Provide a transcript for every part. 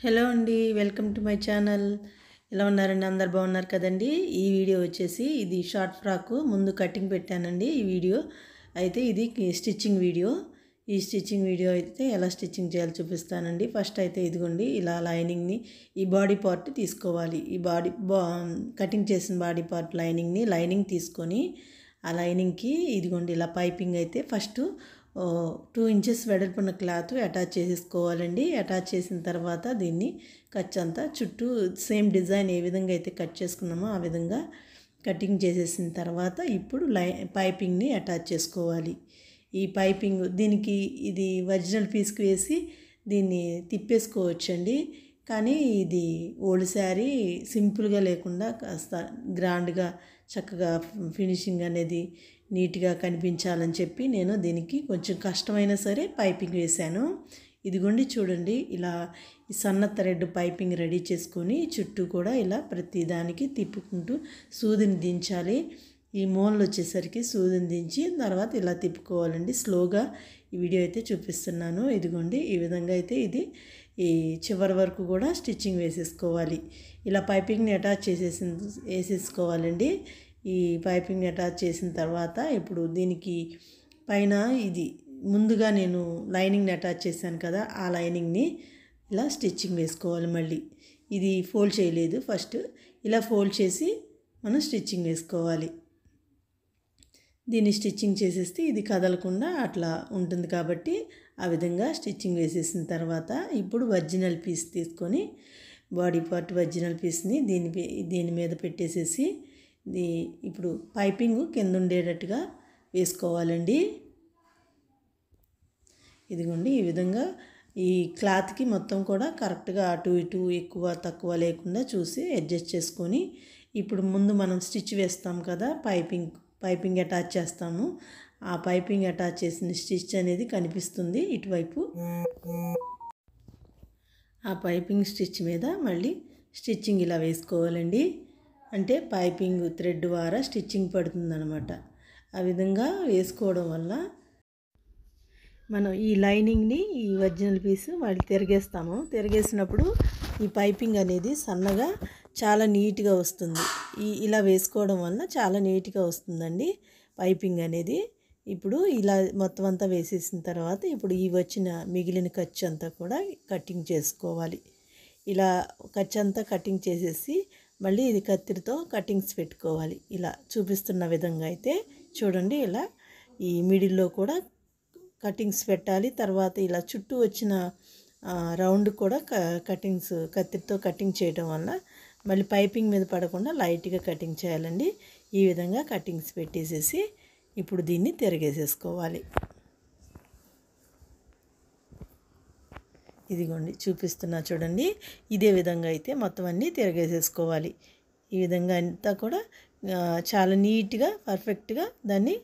Hello అండి, welcome to my channel. ఎలా ఉన్నారండి? అందరు బాగున్నారు కదండి. ఈ వీడియో వచ్చేసి ఇది షార్ట్ ఫ్రాక్ ముందు కటింగ్ పెట్టానండి. ఈ వీడియో అయితే ఇది స్టిచ్చింగ్ వీడియో. ఈ స్టిచ్చింగ్ వీడియో అయితే ఎలా స్టిచ్చింగ్ చేయాలో చూపిస్తానండి. ఫస్ట్ అయితే ఇదిగోండి ఇలా లైనింగ్ని ఈ బాడీ పార్ట్ తీసుకోవాలి. ఈ కటింగ్ చేసిన బాడీ పార్ట్ లైనింగ్ తీసుకొని ఆ లైనింగ్కి ఇదిగోండి ఇలా పైపింగ్ అయితే ఫస్ట్ 2 ఇంచెస్ వెడల్పున్న క్లాత్ అటాచ్ చేసేసుకోవాలండి. అటాచ్ చేసిన తర్వాత దీన్ని కచ్ అంతా చుట్టూ సేమ్ డిజైన్ ఏ విధంగా అయితే కట్ చేసుకున్నామో ఆ విధంగా కటింగ్ చేసేసిన తర్వాత ఇప్పుడు పైపింగ్ని అటాచ్ చేసుకోవాలి. ఈ పైపింగ్ దీనికి ఇది ఒరిజినల్ పీస్కి వేసి దీన్ని తిప్పేసుకోవచ్చండి. కానీ ఇది ఓల్డ్ శారీ సింపుల్గా లేకుండా కాస్త గ్రాండ్గా చక్కగా ఫినిషింగ్ అనేది నీట్గా కనిపించాలని చెప్పి నేను దీనికి కొంచెం కష్టమైనా సరే పైపింగ్ వేశాను. ఇదిగోండి చూడండి ఇలా ఈ సన్న థ్రెడ్ పైపింగ్ రెడీ చేసుకొని చుట్టూ కూడా ఇలా ప్రతి దానికి తిప్పుకుంటూ సూదిని దించాలి. ఈ మూలలు వచ్చేసరికి సూదిని దించి తర్వాత ఇలా తిప్పుకోవాలండి. స్లోగా ఈ వీడియో అయితే చూపిస్తున్నాను. ఇదిగోండి ఈ విధంగా అయితే ఇది ఈ చివరి వరకు కూడా స్టిచ్చింగ్ వేసేసుకోవాలి. ఇలా పైపింగ్ని అటాచ్ వేసేసుకోవాలండి. ఈ పైపింగ్ అటాచ్ చేసిన తర్వాత ఇప్పుడు దీనికి పైన ఇది ముందుగా నేను లైనింగ్ని అటాచ్ చేశాను కదా, ఆ లైనింగ్ని ఇలా స్టిచ్చింగ్ వేసుకోవాలి. మళ్ళీ ఇది ఫోల్డ్ చేయలేదు, ఫస్ట్ ఇలా ఫోల్డ్ చేసి మనం స్టిచ్చింగ్ వేసుకోవాలి. దీన్ని స్టిచ్చింగ్ చేసేస్తే ఇది కదలకుండా అట్లా ఉంటుంది కాబట్టి ఆ విధంగా స్టిచ్చింగ్ వేసేసిన తర్వాత ఇప్పుడు ఒరిజినల్ పీస్ తీసుకొని బాడీ పార్ట్ ఒరిజినల్ పీస్ని దీని మీద పెట్టేసేసి ఇప్పుడు పైపింగ్ కింద ఉండేటట్టుగా వేసుకోవాలండి. ఇదిగోండి ఈ విధంగా ఈ క్లాత్కి మొత్తం కూడా కరెక్ట్గా అటు ఇటు ఎక్కువ తక్కువ లేకుండా చూసి అడ్జస్ట్ చేసుకొని ఇప్పుడు ముందు మనం స్టిచ్ వేస్తాం కదా, పైపింగ్ అటాచ్ చేస్తాము. ఆ పైపింగ్ అటాచ్ చేసిన స్టిచ్ అనేది కనిపిస్తుంది ఇటువైపు. ఆ పైపింగ్ స్టిచ్ మీద మళ్ళీ స్టిచ్చింగ్ ఇలా వేసుకోవాలండి. అంటే పైపింగ్ థ్రెడ్ ద్వారా స్టిచ్చింగ్ పడుతుందన్నమాట. ఆ విధంగా వేసుకోవడం వల్ల మనం ఈ లైనింగ్ని ఈ ఒరిజినల్ పీస్ వాళ్ళు తిరిగేసినప్పుడు ఈ పైపింగ్ అనేది సన్నగా చాలా నీట్గా వస్తుంది. ఇలా వేసుకోవడం వల్ల చాలా నీట్గా వస్తుందండి పైపింగ్ అనేది. ఇప్పుడు ఇలా మొత్తం అంతా వేసేసిన తర్వాత ఇప్పుడు ఈ వచ్చిన మిగిలిన ఖర్చు అంతా కూడా కటింగ్ చేసుకోవాలి. ఇలా ఖర్చు అంతా కటింగ్ చేసేసి మళ్ళీ ఇది కత్తిరితో కటింగ్స్ పెట్టుకోవాలి. ఇలా చూపిస్తున్న విధంగా అయితే చూడండి ఇలా ఈ మిడిల్లో కూడా కటింగ్స్ పెట్టాలి. తర్వాత ఇలా చుట్టూ వచ్చిన రౌండ్ కూడా కత్తిరితో కటింగ్ చేయడం వల్ల మళ్ళీ పైపింగ్ మీద పడకుండా లైట్గా కటింగ్ చేయాలండి. ఈ విధంగా కటింగ్స్ పెట్టేసేసి ఇప్పుడు దీన్ని తిరగేసేసుకోవాలి. ఇదిగోండి చూపిస్తున్నా చూడండి. ఇదే విధంగా అయితే మొత్తం అన్నీ తిరగేసేసుకోవాలి. ఈ విధంగా అంతా కూడా చాలా నీట్గా పర్ఫెక్ట్గా దాన్ని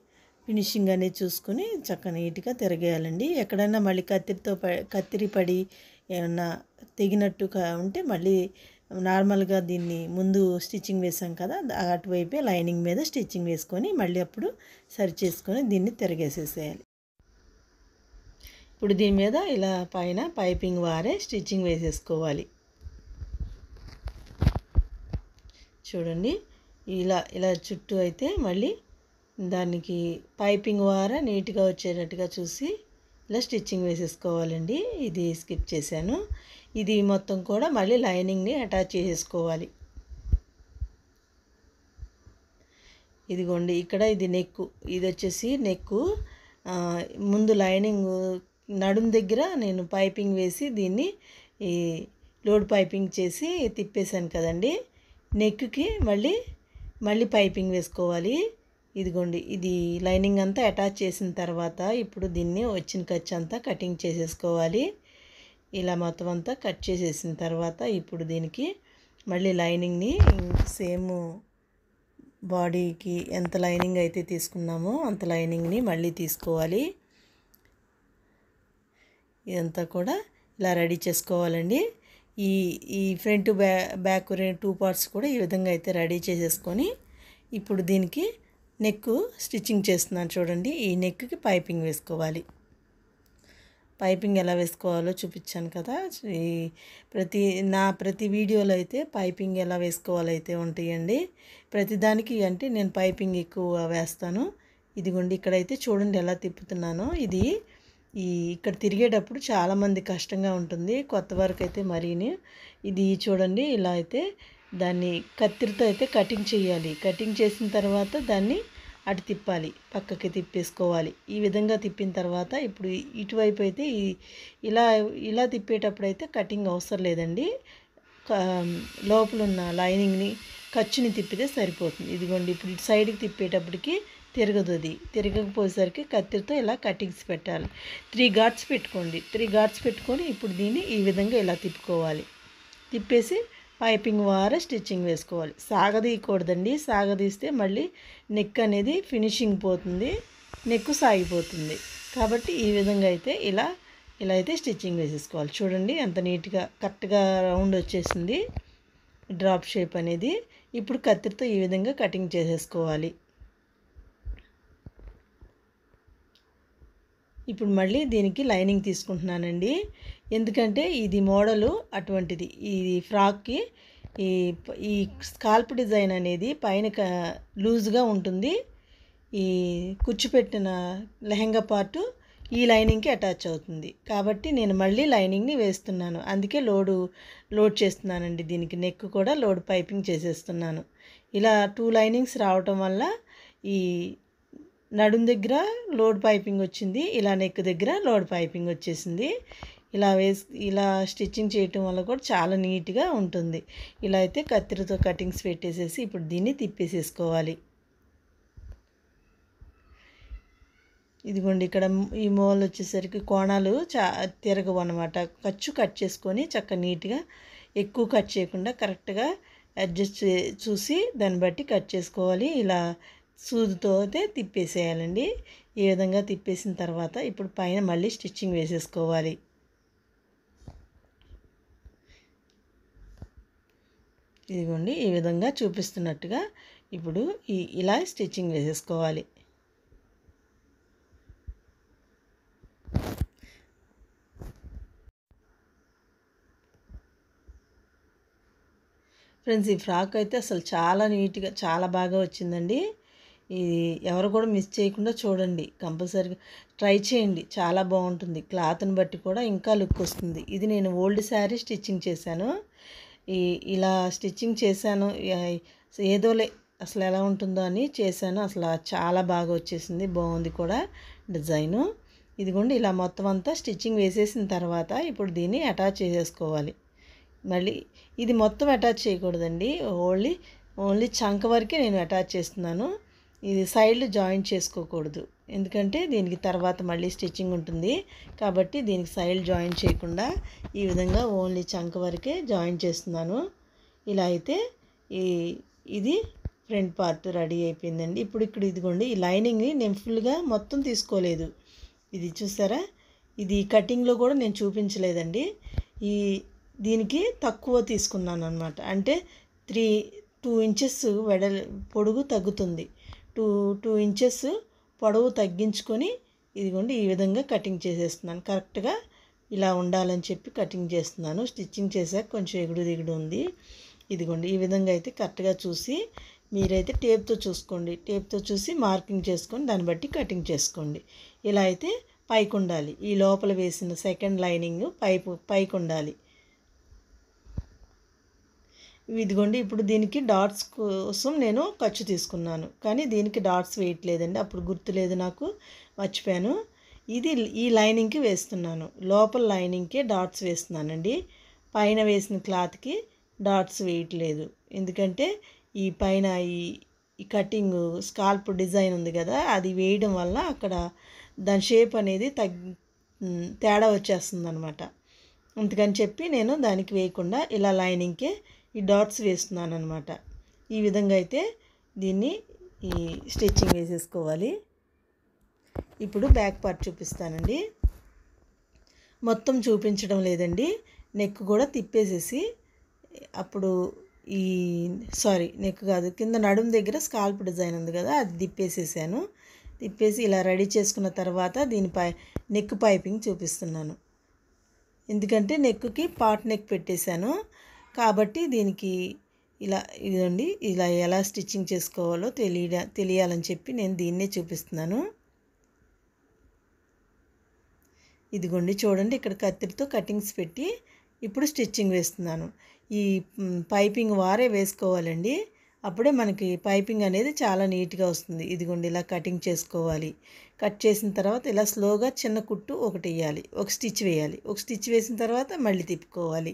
ఫినిషింగ్ అనేది చూసుకొని చక్కగా నీట్గా తిరగేయాలండి. ఎక్కడైనా మళ్ళీ కత్తిరి పడి ఏమన్నా తెగినట్టు ఉంటే మళ్ళీ నార్మల్గా దీన్ని ముందు స్టిచ్చింగ్ వేసాం కదా, అటువైపే లైనింగ్ మీద స్టిచ్చింగ్ వేసుకొని మళ్ళీ అప్పుడు సరి చేసుకొని దీన్ని తిరగేసేసేయాలి. ఇప్పుడు దీని మీద ఇలా పైన పైపింగ్ వారే స్టిచ్చింగ్ వేసేసుకోవాలి. చూడండి ఇలా చుట్టూ అయితే మళ్ళీ దానికి పైపింగ్ వారా నీట్గా వచ్చేటట్టుగా చూసి ఇలా స్టిచ్చింగ్ వేసేసుకోవాలండి. ఇది స్కిప్ చేశాను. ఇది మొత్తం కూడా మళ్ళీ లైనింగ్ని అటాచ్ చేసేసుకోవాలి. ఇదిగోండి ఇక్కడ ఇది నెక్కు, ఇది వచ్చేసి నెక్కు. ముందు లైనింగ్ నడుం దగ్గర నేను పైపింగ్ వేసి దీన్ని ఈ లోడ్ పైపింగ్ చేసి తిప్పేశాను కదండి. నెక్కి మళ్ళీ పైపింగ్ వేసుకోవాలి. ఇదిగోండి ఇది లైనింగ్ అంతా అటాచ్ చేసిన తర్వాత ఇప్పుడు దీన్ని వచ్చిన ఖర్చు అంతా కటింగ్ చేసేసుకోవాలి. ఇలా మొత్తం అంతా కట్ చేసేసిన తర్వాత ఇప్పుడు దీనికి మళ్ళీ లైనింగ్ని సేమ్ బాడీకి ఎంత లైనింగ్ అయితే తీసుకున్నామో అంత లైనింగ్ని మళ్ళీ తీసుకోవాలి. ఇదంతా కూడా ఇలా రెడీ చేసుకోవాలండి. ఈ ఫ్రంట్ బ్యాక్ 2 పార్ట్స్ కూడా ఈ విధంగా అయితే రెడీ చేసేసుకొని ఇప్పుడు దీనికి నెక్ స్టిచ్చింగ్ చేస్తున్నాను చూడండి. ఈ నెక్కి పైపింగ్ వేసుకోవాలి. పైపింగ్ ఎలా వేసుకోవాలో చూపించాను కదా. ఈ ప్రతి వీడియోలో అయితే పైపింగ్ ఎలా వేసుకోవాలో అయితే ఉంటాయండి. ప్రతిదానికి అంటే నేను పైపింగ్ ఎక్కువ వేస్తాను. ఇదిగోండి ఇక్కడైతే చూడండి ఎలా తిప్పుతున్నానో. ఇది ఇక్కడ తిరిగేటప్పుడు చాలామంది కష్టంగా ఉంటుంది, కొత్త వరకు అయితే మరీని. ఇది చూడండి ఇలా అయితే దాన్ని కత్తిరితో అయితే కటింగ్ చేయాలి. కటింగ్ చేసిన తర్వాత దాన్ని అటు తిప్పాలి, పక్కకి తిప్పేసుకోవాలి. ఈ విధంగా తిప్పిన తర్వాత ఇప్పుడు ఇటువైపు అయితే ఇలా ఇలా తిప్పేటప్పుడు అయితే కటింగ్ అవసరం లేదండి. లోపల ఉన్న లైనింగ్ని ఖర్చుని తిప్పితే సరిపోతుంది. ఇదిగోండి ఇప్పుడు ఇటు సైడ్కి తిప్పేటప్పటికి తిరగదు. అది తిరగకపోయేసరికి కత్తిరితో ఇలా కటింగ్స్ పెట్టాలి. 3 ఘాట్స్ పెట్టుకోండి. 3 ఘాట్స్ పెట్టుకొని ఇప్పుడు దీన్ని ఈ విధంగా ఇలా తిప్పుకోవాలి. తిప్పేసి పైపింగ్ వారా స్టిచ్చింగ్ వేసుకోవాలి. సాగదీయకూడదండి, సాగదీస్తే మళ్ళీ నెక్ అనేది ఫినిషింగ్ పోతుంది, నెక్ సాగిపోతుంది. కాబట్టి ఈ విధంగా అయితే ఇలా అయితే స్టిచ్చింగ్ వేసేసుకోవాలి. చూడండి ఎంత నీట్గా కరెక్ట్గా రౌండ్ వచ్చేసింది డ్రాప్ షేప్ అనేది. ఇప్పుడు కత్తిరితో ఈ విధంగా కటింగ్ చేసేసుకోవాలి. ఇప్పుడు మళ్ళీ దీనికి లైనింగ్ తీసుకుంటున్నానండి. ఎందుకంటే ఇది మోడలు అటువంటిది. ఈ ఫ్రాక్కి ఈ స్కాల్ప్ డిజైన్ అనేది పైన లూజ్గా ఉంటుంది. ఈ కుచ్చిపెట్టిన లెహంగా పార్టు ఈ లైనింగ్కి అటాచ్ అవుతుంది. కాబట్టి నేను మళ్ళీ లైనింగ్ని వేస్తున్నాను. అందుకే లోడ్ చేస్తున్నానండి. దీనికి నెక్ కూడా లోడ్ పైపింగ్ చేసేస్తున్నాను. ఇలా 2 లైనింగ్స్ రావటం వల్ల ఈ నడుం దగ్గర లోడ్ పైపింగ్ వచ్చింది, ఇలా నెక్ దగ్గర లోడ్ పైపింగ్ వచ్చేసింది. ఇలా స్టిచ్చింగ్ చేయటం వల్ల కూడా చాలా నీట్గా ఉంటుంది. ఇలా అయితే కత్తిరితో కటింగ్స్ పెట్టేసేసి ఇప్పుడు దీన్ని తిప్పేసేసుకోవాలి. ఇదిగోండి ఇక్కడ ఈ మూల వచ్చేసరికి కోణాలు తిరగవు అనమాట. కట్ చేసుకొని నీట్గా ఎక్కువ కట్ చేయకుండా కరెక్ట్గా అడ్జస్ట్ చూసి దాన్ని బట్టి కట్ చేసుకోవాలి. ఇలా సూదితో అయితే తిప్పేసేయాలండి. ఈ విధంగా తిప్పేసిన తర్వాత ఇప్పుడు పైన మళ్ళీ స్టిచ్చింగ్ వేసేసుకోవాలి. ఇదిగోండి ఈ విధంగా చూపిస్తున్నట్టుగా ఇప్పుడు ఇలా స్టిచ్చింగ్ వేసేసుకోవాలి. ఫ్రెండ్స్, ఈ ఫ్రాక్ అయితే అసలు చాలా నీట్గా చాలా బాగా వచ్చిందండి. ఇది ఎవరు కూడా మిస్ చేయకుండా చూడండి, కంపల్సరీగా ట్రై చేయండి, చాలా బాగుంటుంది. క్లాత్ని బట్టి కూడా ఇంకా లుక్ వస్తుంది. ఇది నేను ఓల్డ్ శారీ స్టిచ్చింగ్ చేశాను. ఇలా స్టిచ్చింగ్ చేశాను, ఏదోలే అసలు ఎలా ఉంటుందో అని చేశాను. అసలు చాలా బాగా వచ్చేసింది, బాగుంది కూడా డిజైను. ఇదిగోండి ఇలా మొత్తం అంతా స్టిచ్చింగ్ వేసేసిన తర్వాత ఇప్పుడు దీన్ని అటాచ్ చేసేసుకోవాలి. మళ్ళీ ఇది మొత్తం అటాచ్ చేయకూడదండి, ఓన్లీ చంక వరకే నేను అటాచ్ చేస్తున్నాను. ఇది సైడ్లు జాయింట్ చేసుకోకూడదు, ఎందుకంటే దీనికి తర్వాత మళ్ళీ స్టిచ్చింగ్ ఉంటుంది. కాబట్టి దీనికి సైడ్ జాయింట్ చేయకుండా ఈ విధంగా ఓన్లీ చంక వరకే జాయింట్ చేస్తున్నాను. ఇలా అయితే ఇది ఫ్రంట్ పార్ట్ రెడీ అయిపోయిందండి. ఇప్పుడు ఇదిగోండి ఈ లైనింగ్ని నేను ఫుల్గా మొత్తం తీసుకోలేదు. ఇది చూసారా, ఇది కటింగ్లో కూడా నేను చూపించలేదండి. దీనికి తక్కువ తీసుకున్నాను అనమాట. అంటే 2 ఇంచెస్ పొడుగు తగ్గుతుంది. 2 ఇంచెస్ పొడవు తగ్గించుకొని ఇదిగోండి ఈ విధంగా కటింగ్ చేసేస్తున్నాను. కరెక్ట్గా ఇలా ఉండాలని చెప్పి కటింగ్ చేస్తున్నాను. స్టిచ్చింగ్ చేశాక కొంచెం ఎగుడు దిగుడు ఉంది. ఇదిగోండి ఈ విధంగా అయితే కరెక్ట్గా చూసి మీరైతే టేప్తో చూసుకోండి. టేప్తో చూసి మార్కింగ్ చేసుకొని దాన్ని బట్టి కటింగ్ చేసుకోండి. ఇలా అయితే పైకి ఉండాలి. ఈ లోపల వేసిన సెకండ్ లైనింగ్ పైకి ఉండాలి. ఇదిగోండి ఇప్పుడు దీనికి డాట్స్ కోసం నేను ఖర్చు తీసుకున్నాను, కానీ దీనికి డాట్స్ వేయట్లేదండి. అప్పుడు గుర్తులేదు నాకు, మర్చిపోయాను. ఈ లైనింగ్కి వేస్తున్నాను, లోపల లైనింగ్కే డాట్స్ వేస్తున్నానండి. పైన వేసిన క్లాత్కి డాట్స్ వేయట్లేదు, ఎందుకంటే ఈ పైన ఈ కటింగ్ స్కాల్ప్ డిజైన్ ఉంది కదా, అది వేయడం వల్ల అక్కడ దాని షేప్ అనేది తేడా వచ్చేస్తుంది అనమాట. అందుకని చెప్పి నేను దానికి వేయకుండా ఇలా లైనింగ్కే ఈ డాట్స్ వేస్తున్నాను అనమాట. ఈ విధంగా అయితే దీన్ని స్టిచ్చింగ్ వేసేసుకోవాలి. ఇప్పుడు బ్యాక్ పార్ట్ చూపిస్తానండి. మొత్తం చూపించడం లేదండి, నెక్ కూడా తిప్పేసేసి అప్పుడు నెక్ కాదు, కింద నడుము దగ్గర స్కాల్ప్ డిజైన్ ఉంది కదా, అది తిప్పేసేసాను. తిప్పేసి ఇలా రెడీ చేసుకున్న తర్వాత దీనిపై నెక్ పైపింగ్ చూపిస్తున్నాను. ఎందుకంటే నెక్కి పాట్ నెక్ పెట్టేశాను కాబట్టి దీనికి ఇలా ఇదండి ఇలా ఎలా స్టిచ్చింగ్ చేసుకోవాలో తెలియాలని చెప్పి నేను దీన్నే చూపిస్తున్నాను. ఇదిగోండి చూడండి, ఇక్కడ కత్తిరితో కటింగ్స్ పెట్టి ఇప్పుడు స్టిచ్చింగ్ వేస్తున్నాను. ఈ పైపింగ్ వారే వేసుకోవాలండి, అప్పుడే మనకి పైపింగ్ అనేది చాలా నీట్గా వస్తుంది. ఇదిగోండి ఇలా కటింగ్ చేసుకోవాలి. కట్ చేసిన తర్వాత ఇలా స్లోగా చిన్న కుట్టు ఒకటి వేయాలి, ఒక స్టిచ్ వేయాలి. ఒక స్టిచ్ వేసిన తర్వాత మళ్ళీ తిప్పుకోవాలి.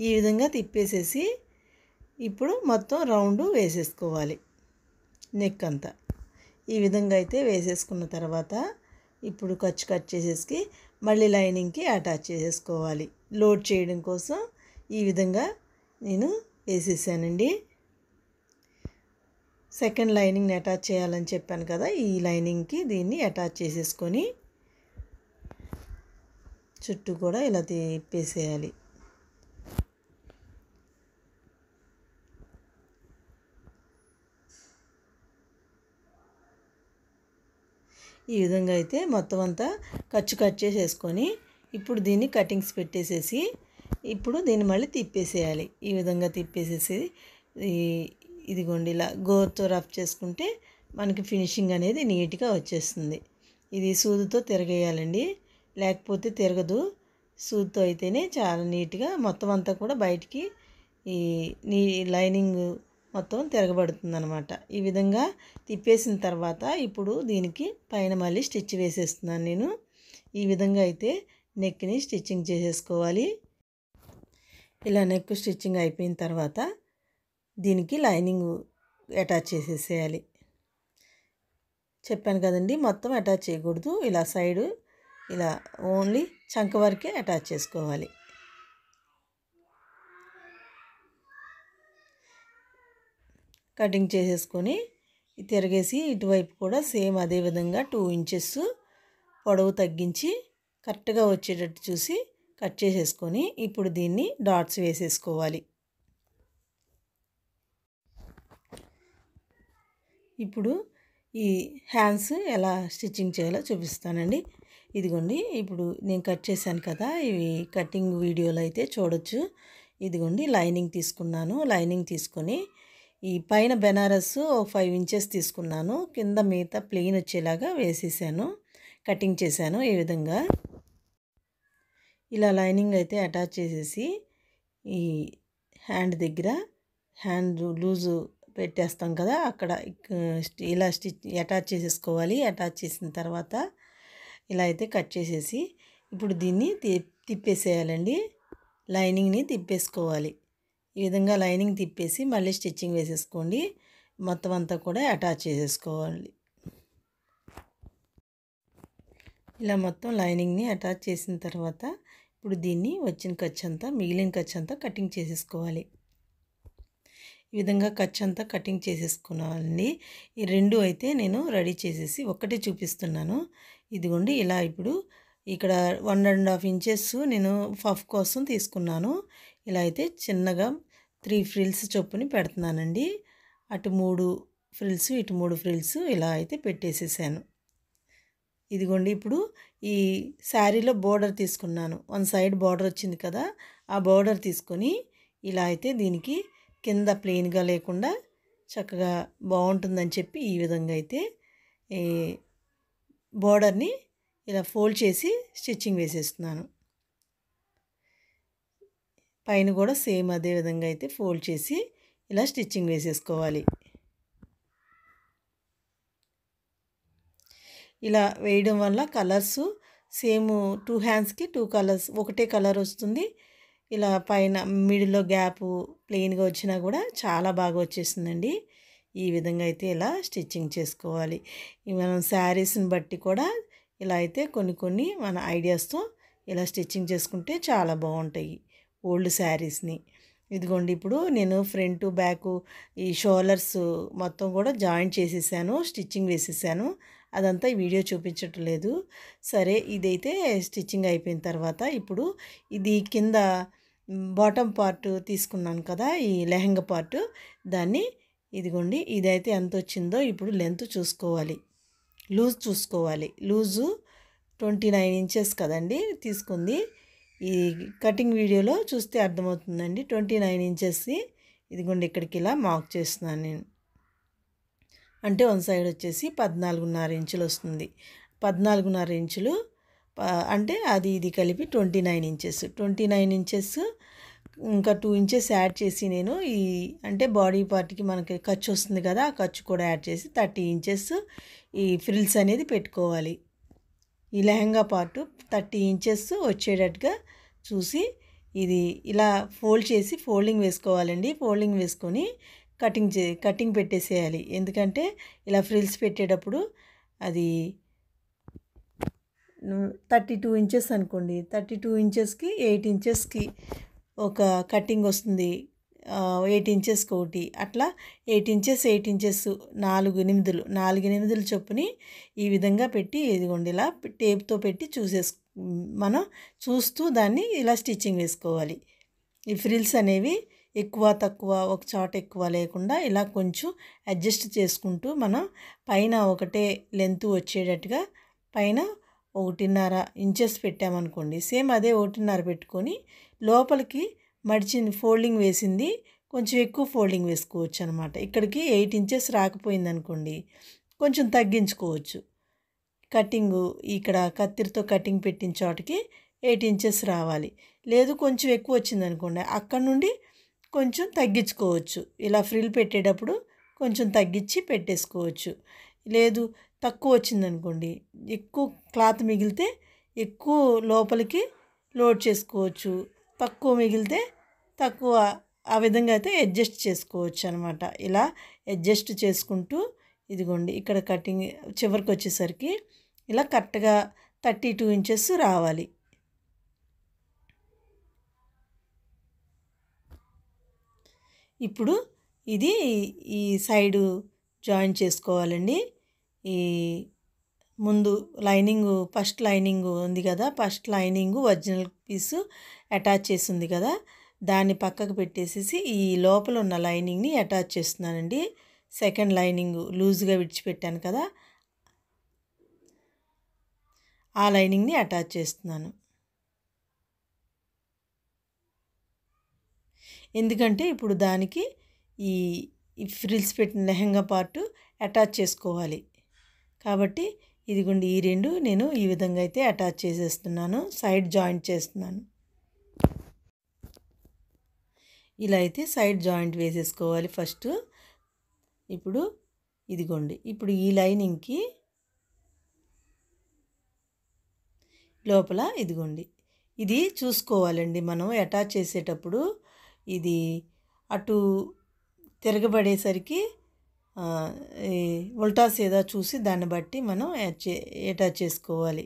ఈ విధంగా తిప్పేసేసి ఇప్పుడు మొత్తం రౌండ్ వేసేసుకోవాలి. నెక్ అంతా ఈ విధంగా అయితే వేసేసుకున్న తర్వాత ఇప్పుడు కట్ చేసేసి మళ్ళీ లైనింగ్కి అటాచ్ చేసేసుకోవాలి. లోడ్ చేయడం కోసం ఈ విధంగా నేను వేసేసానండి. సెకండ్ లైనింగ్ని అటాచ్ చేయాలని చెప్పాను కదా, ఈ లైనింగ్కి దీన్ని అటాచ్ చేసేసుకొని చుట్టూ కూడా ఇలా తిప్పేసేయాలి. ఈ విధంగా అయితే మొత్తం అంతా కట్ చేసేసుకొని ఇప్పుడు దీన్ని కటింగ్స్ పెట్టేసేసి ఇప్పుడు దీన్ని మళ్ళీ తిప్పేసేయాలి. ఈ విధంగా తిప్పేసేసి ఇదిగోండి ఇలా గోరుతో రఫ్ చేసుకుంటే మనకి ఫినిషింగ్ అనేది నీట్గా వచ్చేస్తుంది. ఇది సూదితో తిరగేయాలండి, లేకపోతే తిరగదు. సూదితో అయితేనే చాలా నీట్గా మొత్తం అంతా కూడా బయటికి ఈ లైనింగ్ మొత్తం తిరగబడుతుంది అనమాట. ఈ విధంగా తిప్పేసిన తర్వాత ఇప్పుడు దీనికి పైన మళ్ళీ స్టిచ్ వేసేస్తున్నాను నేను. ఈ విధంగా అయితే నెక్ని స్టిచ్చింగ్ చేసేసుకోవాలి. ఇలా నెక్ స్టిచ్చింగ్ అయిపోయిన తర్వాత దీనికి లైనింగ్ అటాచ్ చేసేసేయాలి. చెప్పాను కదండి, మొత్తం అటాచ్ చేయకూడదు, ఇలా సైడు ఇలా ఓన్లీ చంక వరకే అటాచ్ చేసుకోవాలి. కటింగ్ చేసేసుకొని తిరగేసి ఇటువైపు కూడా సేమ్ అదే విధంగా 2 ఇంచెస్ పొడవు తగ్గించి కరెక్ట్గా వచ్చేటట్టు చూసి కట్ చేసేసుకొని ఇప్పుడు దీన్ని డాట్స్ వేసేసుకోవాలి. ఇప్పుడు ఈ హ్యాండ్స్ ఎలా స్టిచ్చింగ్ చేయాలో చూపిస్తానండి. ఇదిగోండి ఇప్పుడు నేను కట్ చేశాను కదా, ఇవి కటింగ్ వీడియోలో అయితే చూడొచ్చు. ఇదిగోండి లైనింగ్ తీసుకున్నాను. లైనింగ్ తీసుకొని ఈ పైన బెనారస్ 5 ఇంచెస్ తీసుకున్నాను, కింద మిగతా ప్లెయిన్ వచ్చేలాగా వేసేసాను, కటింగ్ చేశాను. ఈ విధంగా ఇలా లైనింగ్ అయితే అటాచ్ చేసేసి ఈ హ్యాండ్ దగ్గర హ్యాండ్ లూజు పెట్టేస్తాం కదా, అక్కడ ఇలా స్టిచ్ అటాచ్ చేసేసుకోవాలి. అటాచ్ చేసిన తర్వాత ఇలా అయితే కట్ చేసేసి ఇప్పుడు దీన్ని తిప్పేసేయాలండి. లైనింగ్ని తిప్పేసుకోవాలి. ఈ విధంగా లైనింగ్ తిప్పేసి మళ్ళీ స్టిచ్చింగ్ వేసేసుకోండి. మొత్తం అంతా కూడా అటాచ్ చేసేసుకోవాలి. ఇలా మొత్తం లైనింగ్ని అటాచ్ చేసిన తర్వాత ఇప్పుడు దీన్ని వచ్చిన ఖర్చు అంతా మిగిలిన ఖర్చు అంతా కటింగ్ చేసేసుకోవాలి. ఈ విధంగా ఖర్చు అంతా కటింగ్ చేసేసుకోవాలండి. ఈ రెండు అయితే నేను రెడీ చేసేసి ఒక్కటే చూపిస్తున్నాను. ఇదిగోండి ఇలా ఇప్పుడు ఇక్కడ 1.5 ఇంచెస్ నేను పఫ్ కోసం తీసుకున్నాను. ఇలా అయితే చిన్నగా 3 ఫ్రిల్స్ చొప్పుని పెడుతున్నానండి. అటు 3 ఫ్రిల్స్ ఇటు 3 ఫ్రిల్స్ ఇలా అయితే పెట్టేసేసాను. ఇదిగోండి ఇప్పుడు ఈ శారీలో బోర్డర్ తీసుకున్నాను. 1 సైడ్ బోర్డర్ వచ్చింది కదా, ఆ బోర్డర్ తీసుకొని ఇలా అయితే దీనికి కింద ప్లెయిన్గా లేకుండా చక్కగా బాగుంటుందని చెప్పి ఈ విధంగా అయితే ఈ బోర్డర్ని ఇలా ఫోల్డ్ చేసి స్టిచ్చింగ్ వేసేస్తున్నాను. పైన కూడా సేమ్ అదే విధంగా అయితే ఫోల్డ్ చేసి ఇలా స్టిచ్చింగ్ వేసేసుకోవాలి. ఇలా వేయడం వల్ల కలర్స్ సేమ్ 2 హ్యాండ్స్కి 2 కలర్స్ ఒకటే కలర్ వస్తుంది. ఇలా పైన మిడిల్లో గ్యాపు ప్లెయిన్గా వచ్చినా కూడా చాలా బాగా వచ్చేసిందండి. ఈ విధంగా అయితే ఇలా స్టిచ్చింగ్ చేసుకోవాలి. మనం శారీస్ని బట్టి కూడా ఇలా అయితే కొన్ని మన ఐడియాస్తో ఇలా స్టిచ్చింగ్ చేసుకుంటే చాలా బాగుంటాయి ఓల్డ్ శారీస్ని. ఇదిగోండి ఇప్పుడు నేను ఫ్రంట్ బ్యాక్ ఈ షోల్డర్స్ మొత్తం కూడా జాయింట్ చేసేసాను, స్టిచ్చింగ్ వేసేసాను. అదంతా ఈ వీడియో చూపించట్లేదు. సరే, ఇదైతే స్టిచ్చింగ్ అయిపోయిన తర్వాత ఇప్పుడు ఇది కింద బాటమ్ పార్ట్ తీసుకున్నాను కదా, ఈ లెహంగా పార్ట్, దాన్ని ఇదిగోండి ఇదైతే ఎంత వచ్చిందో ఇప్పుడు లెంత్ చూసుకోవాలి. లూజ్ చూసుకోవాలి. లూజు 29 ఇంచెస్ కదండి తీసుకుంది. ఈ కటింగ్ వీడియోలో చూస్తే అర్థమవుతుందండి. 29 ఇంచెస్‌ది ఇదిగోండి ఇక్కడికి ఇలా మార్క్ చేస్తున్నాను నేను. అంటే వన్ సైడ్ వచ్చేసి 14.5 ఇంచులు వస్తుంది. 14.5 ఇంచులు అంటే అది ఇది కలిపి 29 ఇంచెస్. 29 ఇంచెస్ ఇంకా 2 ఇంచెస్ యాడ్ చేసి నేను ఈ అంటే బాడీ పార్ట్కి మనకి ఖర్చు వస్తుంది కదా, ఆ ఖర్చు కూడా యాడ్ చేసి 30 ఇంచెస్ ఈ ఫ్రిల్స్ అనేది పెట్టుకోవాలి. ఈ లెహంగా పార్టు 30 ఇంచెస్ వచ్చేటట్టుగా చూసి ఇది ఇలా ఫోల్డ్ చేసి ఫోల్డింగ్ వేసుకోవాలండి. ఫోల్డింగ్ వేసుకొని కటింగ్ పెట్టేసేయాలి. ఎందుకంటే ఇలా ఫ్రిల్స్ పెట్టేటప్పుడు అది 32 ఇంచెస్ అనుకోండి, 32 ఇంచెస్కి 8 ఇంచెస్కి ఒక కటింగ్ వస్తుంది. 8 ఇంచెస్కి ఒకటి, అట్లా 8 ఇంచెస్ 8 ఇంచెస్ 4 ఎనిమిదిలు చొప్పుని ఈ విధంగా పెట్టి ఇదిగోండి ఇలా టేప్తో పెట్టి మనం చూస్తూ దాన్ని ఇలా స్టిచ్చింగ్ వేసుకోవాలి. ఈ ఫ్రిల్స్ అనేవి ఎక్కువ తక్కువ ఒక చోట ఎక్కువ లేకుండా ఇలా కొంచెం అడ్జస్ట్ చేసుకుంటూ మనం పైన ఒకటే లెంత్ వచ్చేటట్టుగా పైన 1.5 ఇంచెస్ పెట్టామనుకోండి, సేమ్ అదే 1.5 పెట్టుకొని లోపలికి మడిచింది ఫోల్డింగ్ వేసింది కొంచెం ఎక్కువ ఫోల్డింగ్ వేసుకోవచ్చు అనమాట. ఇక్కడికి 8 ఇంచెస్ రాకపోయింది అనుకోండి, కొంచెం తగ్గించుకోవచ్చు. కటింగు ఇక్కడ కత్తిరితో కటింగ్ పెట్టిన చోటకి 8 ఇంచెస్ రావాలి. లేదు కొంచెం ఎక్కువ వచ్చింది అనుకోండి, అక్కడ నుండి కొంచెం తగ్గించుకోవచ్చు. ఇలా ఫ్రిల్ పెట్టేటప్పుడు కొంచెం తగ్గించి పెట్టేసుకోవచ్చు. లేదు తక్కువ వచ్చిందనుకోండి, ఎక్కువ క్లాత్ మిగిలితే ఎక్కువ లోపలికి లోడ్ చేసుకోవచ్చు, తక్కువ మిగిలితే తక్కువ, ఆ విధంగా అయితే అడ్జస్ట్ చేసుకోవచ్చు అనమాట. ఇలా అడ్జస్ట్ చేసుకుంటూ ఇదిగోండి ఇక్కడ కటింగ్ చివరికి వచ్చేసరికి ఇలా కరెక్ట్గా 32 ఇంచెస్ రావాలి. ఇప్పుడు ఇది ఈ సైడు జాయిన్ చేసుకోవాలండి. ఈ ముందు ఫస్ట్ లైనింగ్ ఉంది కదా, ఫస్ట్ లైనింగ్ ఒరిజినల్ పీసు అటాచ్ చేసి ఉంది కదా, దాన్ని పక్కకు పెట్టేసేసి ఈ లోపల ఉన్న లైనింగ్ని అటాచ్ చేస్తున్నానండి. సెకండ్ లైనింగ్ లూజ్గా విడిచిపెట్టాను కదా, ఆ లైనింగ్ని అటాచ్ చేస్తున్నాను. ఎందుకంటే ఇప్పుడు దానికి ఈ ఫ్రిల్స్ పెట్టిన లెహంగా పార్టు అటాచ్ చేసుకోవాలి కాబట్టి ఇదిగోండి ఈ రెండు నేను ఈ విధంగా అయితే అటాచ్ చేసేస్తున్నాను, సైడ్ జాయింట్ చేస్తున్నాను. ఇలా అయితే సైడ్ జాయింట్ వేసేసుకోవాలి ఫస్ట్. ఇప్పుడు ఇదిగోండి ఇప్పుడు ఈ లైనింగ్కి లోపల ఇదిగోండి ఇది చూసుకోవాలండి మనం అటాచ్ చేసేటప్పుడు. ఇది అటు తిరగబడేసరికి ఉల్టా సీదా చూసి దాన్ని బట్టి మనం అటాచ్ చేసుకోవాలి.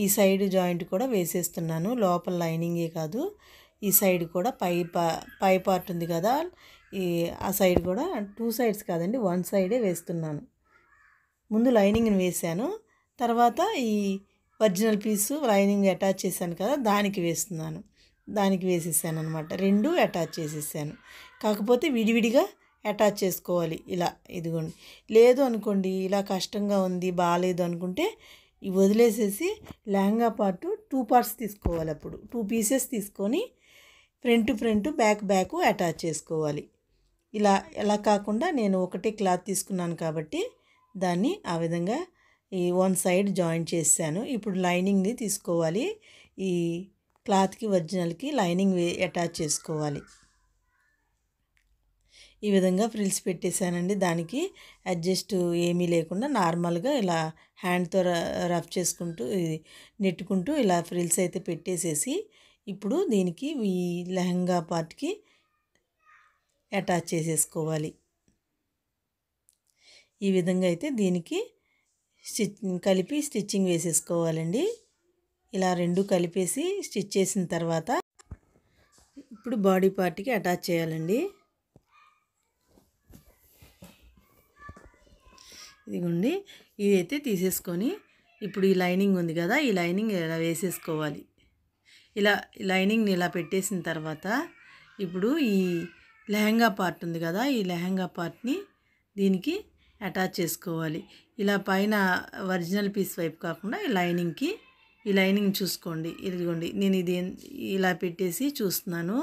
ఈ సైడ్ జాయింట్ కూడా వేసేస్తున్నాను, లోపల లైనింగే కాదు ఈ సైడ్ కూడా పై పార్ట్ ఉంది కదా, ఆ సైడ్ కూడా 2 సైడ్స్ కాదండి 1 సైడే వేస్తున్నాను. ముందు లైనింగ్ని వేసాను, తర్వాత ఈ ఒరిజినల్ పీసు లైనింగ్ అటాచ్ చేశాను కదా దానికి వేస్తున్నాను. దానికి వేసేసాను అనమాట, 2 అటాచ్ చేసేసాను. కాకపోతే విడివిడిగా అటాచ్ చేసుకోవాలి ఇలా. ఇదిగోండి లేదు అనుకోండి, ఇలా కష్టంగా ఉంది బాగాలేదు అనుకుంటే ఇవి వదిలేసేసి లెహంగా పార్టు 2 పార్ట్స్ తీసుకోవాలి. అప్పుడు 2 పీసెస్ తీసుకొని ఫ్రంట్ బ్యాక్ అటాచ్ చేసుకోవాలి. ఇలా కాకుండా నేను ఒకటే క్లాత్ తీసుకున్నాను కాబట్టి దాన్ని ఆ విధంగా ఈ 1 సైడ్ జాయింట్ చేశాను. ఇప్పుడు లైనింగ్ని తీసుకోవాలి, ఈ క్లాత్కి ఒరిజినల్కి లైనింగ్ అటాచ్ చేసుకోవాలి. ఈ విధంగా ఫ్రిల్స్ పెట్టేశానండి. దానికి అడ్జస్ట్ ఏమీ లేకుండా నార్మల్గా ఇలా హ్యాండ్తో రఫ్ చేసుకుంటూ నెట్టుకుంటూ ఇలా ఫ్రిల్స్ అయితే పెట్టేసేసి ఇప్పుడు దీనికి ఈ లెహంగా పార్ట్కి అటాచ్ చేసేసుకోవాలి. ఈ విధంగా అయితే దీనికి కలిపి స్టిచ్చింగ్ వేసేసుకోవాలండి. ఇలా 2 కలిపేసి స్టిచ్ చేసిన తర్వాత ఇప్పుడు బాడీ పార్ట్కి అటాచ్ చేయాలండి. ఇదిగోండి ఇదైతే తీసేసుకొని ఇప్పుడు ఈ లైనింగ్ ఉంది కదా, ఈ లైనింగ్ ఇలా వేసేసుకోవాలి. ఇలా లైనింగ్ని ఇలా పెట్టేసిన తర్వాత ఇప్పుడు ఈ లెహంగా పార్ట్ ఉంది కదా, ఈ లెహంగా పార్ట్ని దీనికి అటాచ్ చేసుకోవాలి. ఇలా పైన ఒరిజినల్ పీస్ వైపు కాకుండా ఈ లైనింగ్ చూసుకోండి. ఇదిగోండి నేను ఇది ఇలా పెట్టేసి చూస్తున్నాను.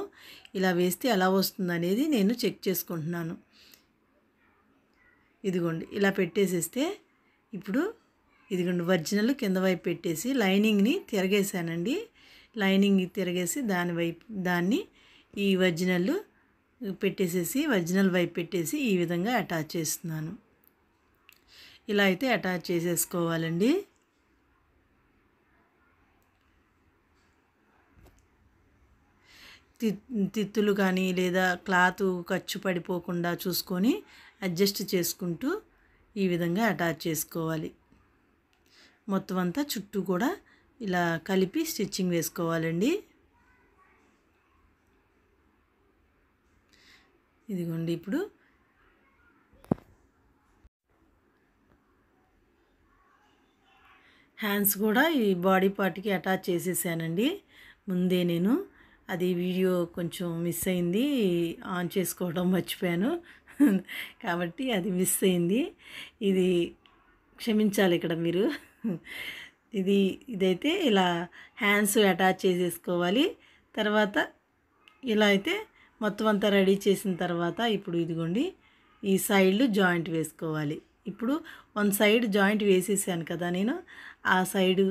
ఇలా వేస్తే ఎలా వస్తుంది అనేది నేను చెక్ చేసుకుంటున్నాను. ఇదిగోండి ఇలా పెట్టేసేస్తే ఇప్పుడు ఇదిగోండి ఒరిజినల్ కింద వైపు పెట్టేసి లైనింగ్ని తిరగేసానండి. లైనింగ్ తిరగేసి దాన్ని ఈ ఒరిజినల్ వైపు పెట్టేసి ఈ విధంగా అటాచ్ చేస్తున్నాను. ఇలా అయితే అటాచ్ చేసేసుకోవాలండి. తిత్తులు కానీ లేదా క్లాత్ ఖర్చు పడిపోకుండా చూసుకొని అడ్జస్ట్ చేసుకుంటూ ఈ విధంగా అటాచ్ చేసుకోవాలి. మొత్తం అంతా చుట్టూ కూడా ఇలా కలిపి స్టిచ్చింగ్ వేసుకోవాలండి. ఇదిగోండి ఇప్పుడు హ్యాండ్స్ కూడా ఈ బాడీ పార్ట్కి అటాచ్ చేసేసానండి. ముందే నేను అది వీడియో కొంచెం మిస్ అయింది, ఆన్ చేసుకోవడం మర్చిపోయాను కాబట్టి అది మిస్ అయింది. ఇది క్షమించాలి ఇక్కడ మీరు. ఇదైతే ఇలా హ్యాండ్స్ అటాచ్ చేసేసుకోవాలి. తర్వాత ఇలా అయితే మొత్తం అంతా రెడీ చేసిన తర్వాత ఇప్పుడు ఇదిగోండి ఈ సైడ్లు జాయింట్ వేసుకోవాలి. ఇప్పుడు వన్ సైడ్ జాయింట్ వేసేసాను కదా నేను, ఆ సైడ్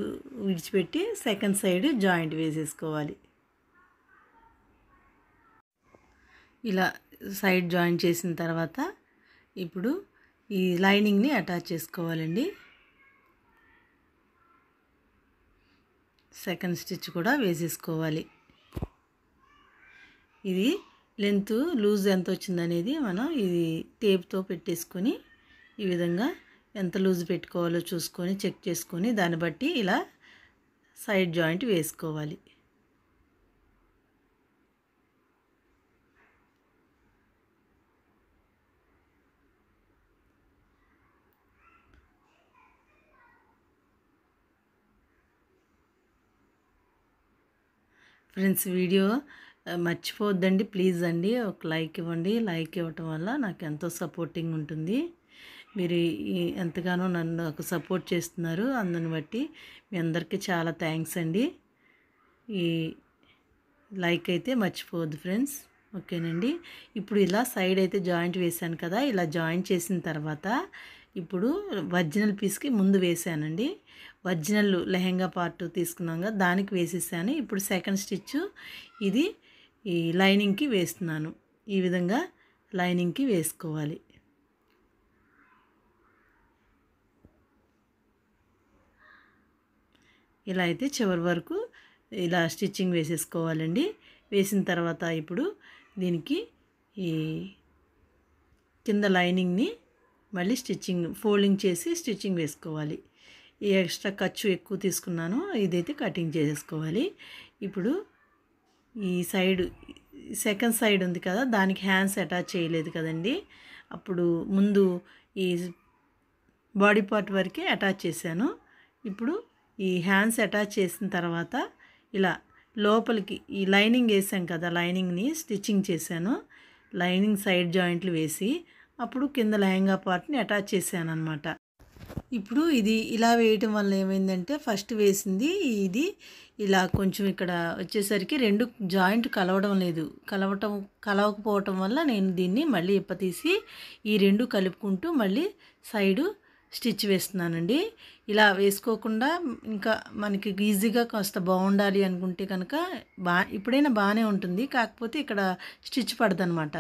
విడిచిపెట్టి సెకండ్ సైడ్ జాయింట్ వేసేసుకోవాలి. ఇలా సైడ్ జాయింట్ చేసిన తర్వాత ఇప్పుడు ఈ లైనింగ్ని అటాచ్ చేసుకోవాలండి. సెకండ్ స్టిచ్ కూడా వేసేసుకోవాలి. ఇది లెంత్ లూజ్ ఎంత వచ్చిందనేది మనం ఇది టేప్తో పెట్టేసుకొని ఈ విధంగా ఎంత లూజ్ పెట్టుకోవాలో చూసుకొని చెక్ చేసుకొని దాన్ని బట్టి ఇలా సైడ్ జాయింట్ వేసుకోవాలి. ఫ్రెండ్స్ వీడియో మర్చిపోవద్దండి ప్లీజ్ అండి, ఒక లైక్ ఇవ్వండి. లైక్ ఇవ్వటం వల్ల నాకు ఎంతో సపోర్టింగ్ ఉంటుంది. మీరు ఎంతగానో నాకు సపోర్ట్ చేస్తున్నారు. అందుని బట్టి మీ అందరికీ చాలా థ్యాంక్స్ అండి. ఈ లైక్ అయితే మర్చిపోవద్దు ఫ్రెండ్స్, ఓకేనండి. ఇప్పుడు ఇలా సైడ్ అయితే జాయింట్ వేసాను కదా, ఇలా జాయింట్ చేసిన తర్వాత ఇప్పుడు ఒరిజినల్ పీస్కి ముందు వేసానండి. ఒరిజినల్ లెహెంగా పార్ట్ తీసుకున్నాం కదా దానికి వేసేసాను. ఇప్పుడు సెకండ్ స్టిచ్ ఇది ఈ లైనింగ్కి వేస్తున్నాను. ఈ విధంగా లైనింగ్కి వేసుకోవాలి. ఇలా అయితే చివరి వరకు ఇలా స్టిచ్చింగ్ వేసేసుకోవాలండి. వేసిన తర్వాత ఇప్పుడు దీనికి ఈ కింద లైనింగ్ని మళ్ళీ ఫోల్డింగ్ చేసి స్టిచ్చింగ్ వేసుకోవాలి. ఈ ఎక్స్ట్రా ఖర్చు ఎక్కువ తీసుకున్నాను, ఇదైతే కటింగ్ చేసేసుకోవాలి. ఇప్పుడు ఈ సైడ్ సెకండ్ సైడ్ ఉంది కదా దానికి హ్యాండ్స్ అటాచ్ చేయలేదు కదండి, అప్పుడు ముందు ఈ బాడీ పార్ట్ వరకే అటాచ్ చేశాను. ఇప్పుడు ఈ హ్యాండ్స్ అటాచ్ చేసిన తర్వాత ఇలా లోపలికి ఈ లైనింగ్ వేసాం కదా, లైనింగ్ని స్టిచ్చింగ్ చేశాను. లైనింగ్ సైడ్ జాయింట్లు వేసి అప్పుడు కింద లెహంగా పార్ట్ని అటాచ్ చేశాను అనమాట. ఇప్పుడు ఇది ఇలా వేయటం వల్ల ఏమైందంటే ఫస్ట్ వేసింది ఇది ఇలా కొంచెం ఇక్కడ వచ్చేసరికి రెండు జాయింట్ కలవకపోవటం వల్ల నేను దీన్ని మళ్ళీ ఇప్పతీసి ఈ రెండు కలుపుకుంటూ మళ్ళీ సైడు స్టిచ్ వేస్తున్నానండి. ఇలా వేసుకోకుండా ఇంకా మనకి ఈజీగా కాస్త బాగుండాలి అనుకుంటే కనుక ఇప్పుడైనా బాగానే ఉంటుంది, కాకపోతే ఇక్కడ స్టిచ్ పడదనమాట.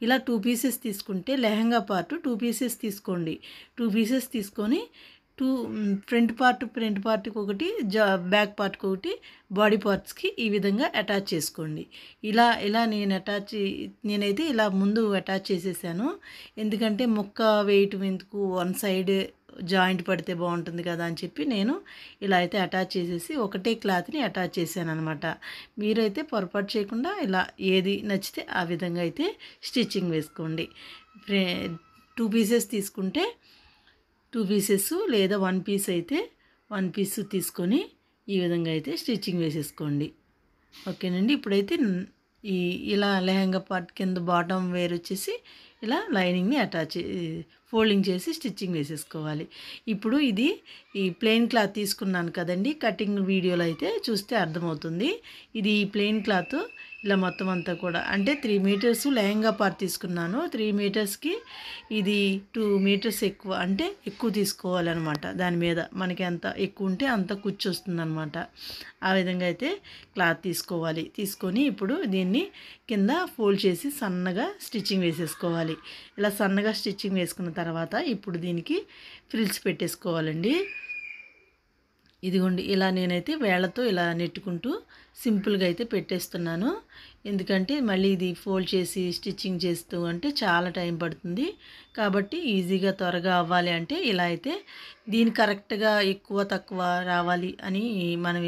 ఇలా 2 పీసెస్ తీసుకుంటే లెహంగా పార్ట్ 2 పీసెస్ తీసుకోండి. 2 పీసెస్ తీసుకొని ఫ్రంట్ పార్ట్కి ఒకటి బ్యాక్ పార్ట్కి ఒకటి బాడీ పార్ట్స్కి ఈ విధంగా అటాచ్ చేసుకోండి. ఇలా నేనైతే ఇలా ముందు అటాచ్ చేసేసాను. ఎందుకంటే ముక్క వేయటం ఎందుకు, వన్ సైడ్ జాయింట్ పడితే బాగుంటుంది కదా అని చెప్పి నేను ఇలా అయితే అటాచ్ చేసేసి ఒకటే క్లాత్ని అటాచ్ చేశాను అనమాట. మీరైతే పొరపాటు చేయకుండా ఇలా ఏది నచ్చితే ఆ విధంగా అయితే స్టిచ్చింగ్ వేసుకోండి. 2 పీసెస్ తీసుకుంటే 2 పీసెస్ లేదా 1 పీస్ అయితే 1 పీస్ తీసుకొని ఈ విధంగా అయితే స్టిచ్చింగ్ వేసేసుకోండి. ఓకేనండి. ఇప్పుడైతే ఇలా లెహంగా పార్ట్ కింద బాటమ్ వేర్ వచ్చేసి ఇలా లైనింగ్ని ఫోల్డింగ్ చేసి స్టిచ్చింగ్ వేసేసుకోవాలి. ఇప్పుడు ఈ ప్లెయిన్ క్లాత్ తీసుకున్నాను కదండి, కటింగ్ వీడియోలో అయితే చూస్తే అర్థమవుతుంది. ఇది ప్లెయిన్ క్లాత్ ఇలా మొత్తం అంతా కూడా అంటే 3 మీటర్స్ లెహంగా పార్ట్ తీసుకున్నాను. 3 మీటర్స్కి ఇది 2 మీటర్స్ ఎక్కువ, అంటే ఎక్కువ తీసుకోవాలన్నమాట. దాని మీద మనకి ఎంత ఎక్కువ ఉంటే అంత కుచ్చు వస్తుందన్నమాట. ఆ విధంగా అయితే క్లాత్ తీసుకోవాలి. తీసుకొని ఇప్పుడు దీన్ని కింద ఫోల్డ్ చేసి సన్నగా స్టిచ్చింగ్ వేసేసుకోవాలి. ఇలా సన్నగా స్టిచ్చింగ్ వేసుకున్న తర్వాత ఇప్పుడు దీనికి ఫ్రిల్స్ పెట్టేసుకోవాలండి. ఇదిగోండి ఇలా నేనైతే వేళ్ళతో ఇలా నెట్టుకుంటూ సింపుల్గా అయితే పెట్టేస్తున్నాను. ఎందుకంటే మళ్ళీ ఇది ఫోల్డ్ చేసి స్టిచ్చింగ్ చేస్తూ అంటే చాలా టైం పడుతుంది. కాబట్టి ఈజీగా త్వరగా అవ్వాలి అంటే ఇలా అయితే దీని కరెక్ట్గా ఎక్కువ తక్కువ రావాలి అని మనం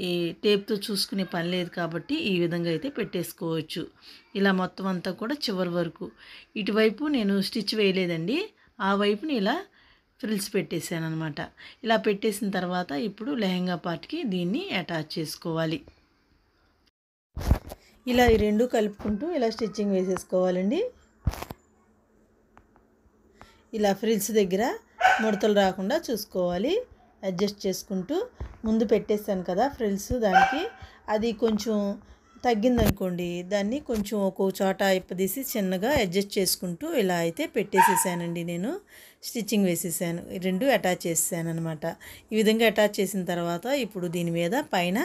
ఈ టేప్తో చూసుకునే పని లేదు. కాబట్టి ఈ విధంగా అయితే పెట్టేసుకోవచ్చు. ఇలా మొత్తం అంతా కూడా చివరి వరకు ఇటువైపు నేను స్టిచ్ వేయలేదండి, ఆ వైపుని ఇలా ఫ్రిల్స్ పెట్టేసాను అనమాట. ఇలా పెట్టేసిన తర్వాత ఇప్పుడు లెహంగా పార్ట్కి దీన్ని అటాచ్ చేసుకోవాలి. ఇలా ఈ రెండు కలుపుకుంటూ ఇలా స్టిచ్చింగ్ వేసేసుకోవాలండి. ఇలా ఫ్రిల్స్ దగ్గర ముడతలు రాకుండా చూసుకోవాలి. అడ్జస్ట్ చేసుకుంటూ ముందు పెట్టేస్తాను కదా ఫ్రిల్స్, దానికి అది కొంచెం తగ్గిందనుకోండి, దాన్ని కొంచెం ఒక్కో చోట ఇప్పదీసి చిన్నగా అడ్జస్ట్ చేసుకుంటూ ఇలా అయితే పెట్టేసేసానండి. నేను స్టిచ్చింగ్ వేసేసాను, రెండు అటాచ్ చేసేసాను అనమాట. ఈ విధంగా అటాచ్ చేసిన తర్వాత ఇప్పుడు దీని మీద పైన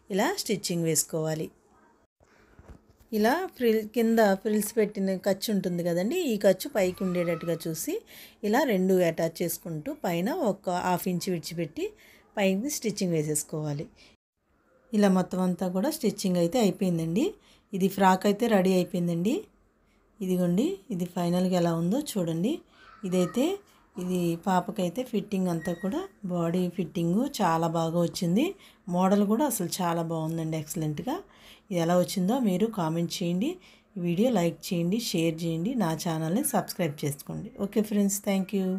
ఇలా స్టిచ్చింగ్ వేసుకోవాలి. ఇలా కింద ఫ్రిల్స్ పెట్టిన ఖర్చు ఉంటుంది కదండి, ఈ ఖర్చు పైకి ఉండేటట్టుగా చూసి ఇలా రెండు అటాచ్ చేసుకుంటూ పైన ఒక 1/2 ఇంచ్ విడిచిపెట్టి పైకి స్టిచ్చింగ్ వేసేసుకోవాలి. ఇలా మొత్తం అంతా కూడా స్టిచ్చింగ్ అయితే అయిపోయిందండి. ఇది ఫ్రాక్ అయితే రెడీ అయిపోయిందండి. ఇదిగోండి, ఇది ఫైనల్గా ఎలా ఉందో చూడండి. ఇది పాపకైతే ఫిట్టింగ్ అంతా కూడా బాడీ ఫిట్టింగు చాలా బాగా వచ్చింది. మోడల్ కూడా అసలు చాలా బాగుందండి, ఎక్సలెంట్గా. ఇది ఎలా వచ్చిందో మీరు కామెంట్ చేయండి, వీడియో లైక్ చేయండి, షేర్ చేయండి, నా ఛానల్ని సబ్స్క్రైబ్ చేసుకోండి. Okay friends, thank you.